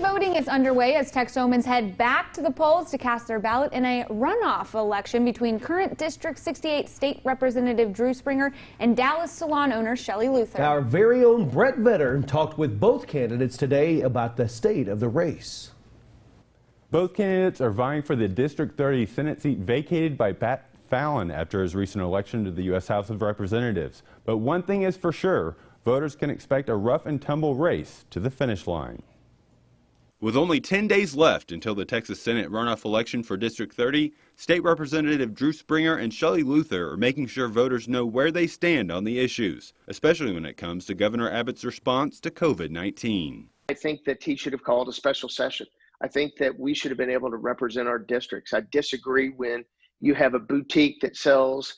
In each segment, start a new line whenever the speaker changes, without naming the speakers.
voting is underway as Texomans head back to the polls to cast their ballot in a runoff election between current District 68 State Representative Drew Springer and Dallas salon owner Shelley Luther.
Our very own Brett Vetter talked with both candidates today about the state of the race.
Both candidates are vying for the District 30 Senate seat vacated by Pat Fallon after his recent election to the U.S. House of Representatives. But one thing is for sure, voters can expect a rough and tumble race to the finish line. With only 10 days left until the Texas Senate runoff election for District 30, State Representative Drew Springer and Shelley Luther are making sure voters know where they stand on the issues, especially when it comes to Governor Abbott's response to COVID-19.
I think that he should have called a special session. I think that we should have been able to represent our districts. I disagree when you have a boutique that sells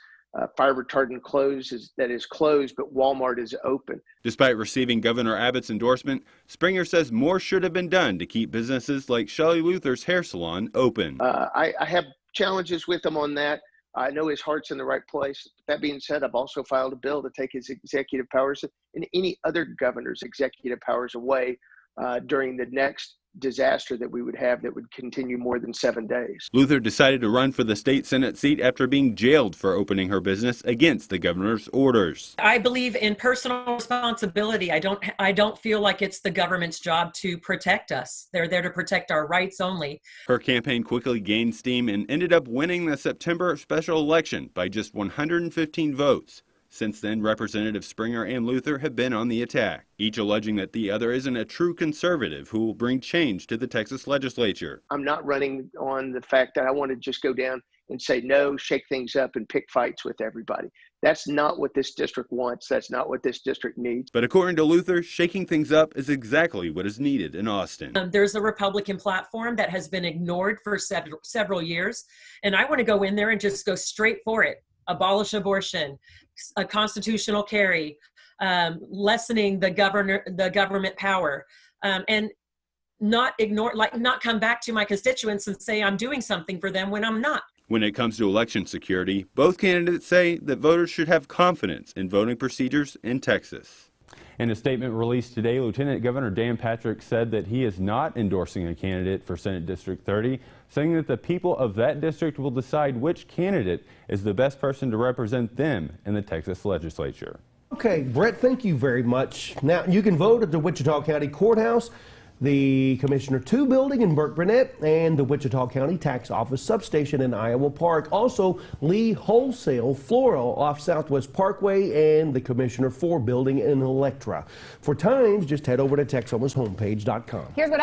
fire retardant clothes that is closed, but Walmart is open.
Despite receiving Governor Abbott's endorsement, Springer says more should have been done to keep businesses like Shelley Luther's hair salon open.
I have challenges with him on that. I know his heart's in the right place. That being said, I've also filed a bill to take his executive powers and any other governor's executive powers away during the next disaster that we would have that would continue more than 7 days.
Luther decided to run for the state Senate seat after being jailed for opening her business against the governor's orders.
I believe in personal responsibility. I don't feel like it's the government's job to protect us. They're there to protect our rights only.
Her campaign quickly gained steam and ended up winning the September special election by just 115 votes. Since then, Representative Springer and Luther have been on the attack, each alleging that the other isn't a true conservative who will bring change to the Texas legislature.
I'm not running on the fact that I want to just go down and say no, shake things up, and pick fights with everybody. That's not what this district wants. That's not what this district needs.
But according to Luther, shaking things up is exactly what is needed in Austin.
There's a Republican platform that has been ignored for several years, and I want to go in there and just go straight for it. Abolish abortion, a constitutional carry, lessening the government power, and not come back to my constituents and say I'm doing something for them when I'm not.
When it comes to election security, both candidates say that voters should have confidence in voting procedures in Texas. In a statement released today, Lieutenant Governor Dan Patrick said that he is not endorsing a candidate for Senate District 30, saying that the people of that district will decide which candidate is the best person to represent them in the Texas legislature.
Okay, Brett, thank you very much. Now, you can vote at the Wichita County Courthouse, the Commissioner 2 building in Burke-Burnett, and the Wichita County Tax Office substation in Iowa Park. Also, Lee Wholesale Floral off Southwest Parkway and the Commissioner 4 building in Electra. For times, just head over to Texomashomepage.com.
Here's what